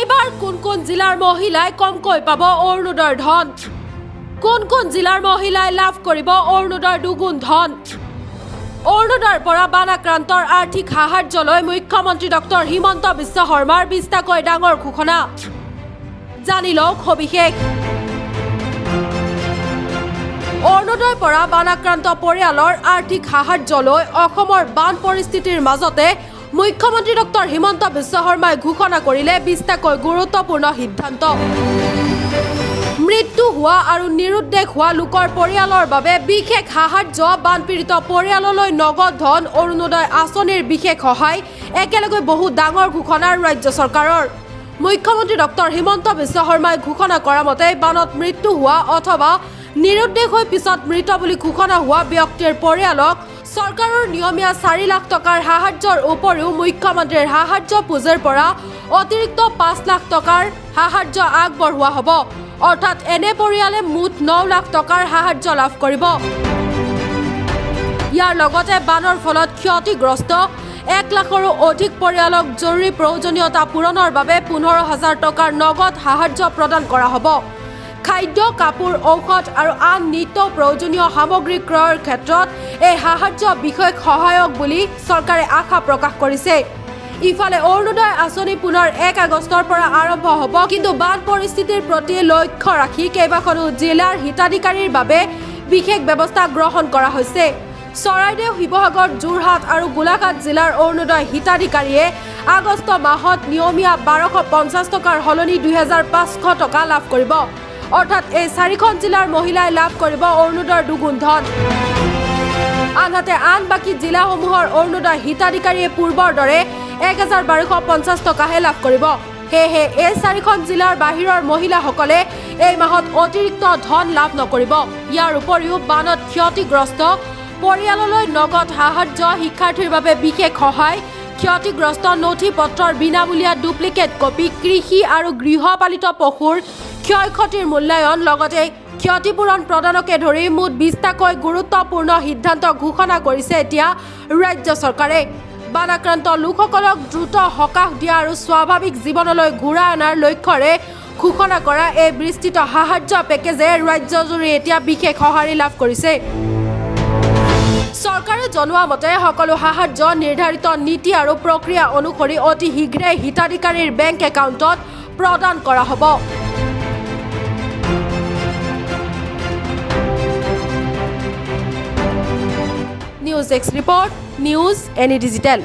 এইবাৰ কোন জিলাৰ মহিলাই কমকৈ পাব অৰুণোদয়ৰ ধন কোন জিলাৰ মহিলাই লাভ কৰিব অৰুণোদয়ৰ দুগুণ ধন অৰুণোদয়ৰ পৰা বানাক্ৰান্তৰ আৰ্থিক সাহায্যলৈ মুখ্যমন্ত্ৰী ডক্টৰ হিমন্ত বিশ্ব শৰ্মাৰ 20টাকৈ ডাঙৰ ঘোষণা জানি লওক সবিশেষ অৰুণোদয়ৰ পৰা বানাক্ৰান্ত পৰিয়ালৰ আৰ্থিক সাহায্যলৈ অসমৰ বান পৰিস্থিতিৰ মাজতে মুখ্যমন্ত্ৰী ডক্টৰ হিমন্ত বিশ্ব শৰ্মাই ঘোষণা কৰিলে 20টাকৈ গুৰুত্বপূৰ্ণ সিদ্ধান্ত মৃত্যু হোৱা আৰু নিৰুদ্দেশ হোৱা লোকৰ পৰিয়ালৰ বাবে বিশেষ সাহায্য বানপীড়িত পৰিয়াললৈ নগদ ধন অৰুণোদয় আঁচনিৰ বিশেষ সহায় একেলগে বহু ডাঙৰ ঘোষণা ৰাজ্য চৰকাৰৰ মুখ্যমন্ত্ৰী ডক্টৰ হিমন্ত বিশ্ব শৰ্মাই ঘোষণা কৰা মতে বানত মৃত্যু হোৱা অথবা নিৰুদ্দেশ হৈ পিছত মৃত বুলি ঘোষণা হোৱা ব্যক্তিৰ পৰিয়ালক চৰকাৰৰ নিয়মীয়া 4 লাখ টকাৰ সাহায্যৰ উপৰিও মুখ্যমন্ত্ৰীৰ সাহায্য পুঁজিৰ পৰা অতিৰিক্ত 5 লাখ টকাৰ সাহায্য আগবঢ়োৱা হ'ব অৰ্থাৎ এনে পৰিয়ালে মুঠ 9 লাখ টকাৰ সাহায্য লাভ কৰিব ইয়াৰ লগতে বানৰ ফলত ক্ষতিগ্ৰস্ত 1 লাখৰো অধিক পৰিয়ালক জৰুৰী প্ৰয়োজনীয়তা পূৰণৰ বাবে 15,000 টকাৰ নগদ সাহায্য প্ৰদান কৰা হ'ব খাদ্য কাপোৰ ঔষধ আৰু আন নিত্য প্ৰয়োজনীয় সামগ্ৰী ক্ৰয়ৰ ক্ষেত্ৰত এই সাহায্য বিশেষ সহায়ক বুলি চৰকাৰে আশা প্ৰকাশ কৰিছে ইফালে অৰুণোদয় আঁচনি পুনৰ 1 আগষ্টৰ পৰা আৰম্ভ হ'ব কিন্তু বান পৰিস্থিতিৰ প্ৰতি লক্ষ্য ৰাখি কেইবাখনো জিলাৰ হিতাধিকাৰীৰ বাবে বিশেষ ব্যৱস্থা গ্ৰহণ কৰা হৈছে চৰাইদেউ শিৱসাগৰ যোৰহাট আৰু গোলাঘাট জিলাৰ অৰুণোদয় হিতাধিকাৰীয়ে আগষ্ট মাহত নিয়মীয়া 1250 টকাৰ সলনি 2500 টকা লাভ কৰিব অৰ্থাৎ এই 4খন জিলাৰ মহিলাই লাভ কৰিব অৰুণোদয়ৰ দুগুণ ধন আনহাতে আন বাকী জিলাসমূহৰ অৰুণোদয় হিতাধিকাৰীয়ে পূৰ্বৰ দৰে 1250 টকাহে লাভ কৰিব সেয়েহে এই 4খন জিলাৰ বাহিৰৰ মহিলাসকলে এই মাহত অতিৰিক্ত ধন লাভ নকৰিব ইয়াৰ উপৰিও বানত ক্ষতিগ্ৰস্ত পৰিয়াললৈ নগদ সাহায্য শিক্ষাৰ্থীৰ বাবে বিশেষ সহায় ক্ষতিগ্ৰস্ত নথি পত্ৰৰ বিনামূলীয়া ডুপ্লিকেট কপি কৃষি আৰু গৃহপালিত পশুৰ ক্ষয়ক্ষতিৰ মূল্যায়ন লগতে ক্ষতিপূৰণ প্ৰদানকে ধৰি মুঠ 20টাকৈ গুৰুত্বপূৰ্ণ সিদ্ধান্ত ঘোষণা কৰিছে এতিয়া ৰাজ্য চৰকাৰে বানাক্ৰান্ত লোকসকলক দ্ৰুত সকাহ দিয়া আৰু স্বাভাৱিক জীৱনলৈ ঘূৰাই অনাৰ লক্ষ্যৰে ঘোষণা কৰা এই বিস্তৃত সাহায্য পেকেজে ৰাজ্যজুৰি এতিয়া বিশেষ সঁহাৰি লাভ কৰিছে চৰকাৰে জনোৱা মতে সকলো সাহায্য নিৰ্ধাৰিত নীতি আৰু প্ৰক্ৰিয়া অনুসৰি অতি শীঘ্ৰে হিতাধিকাৰীৰ বেংক একাউণ্টত প্ৰদান কৰা হ'ব news x report news any digital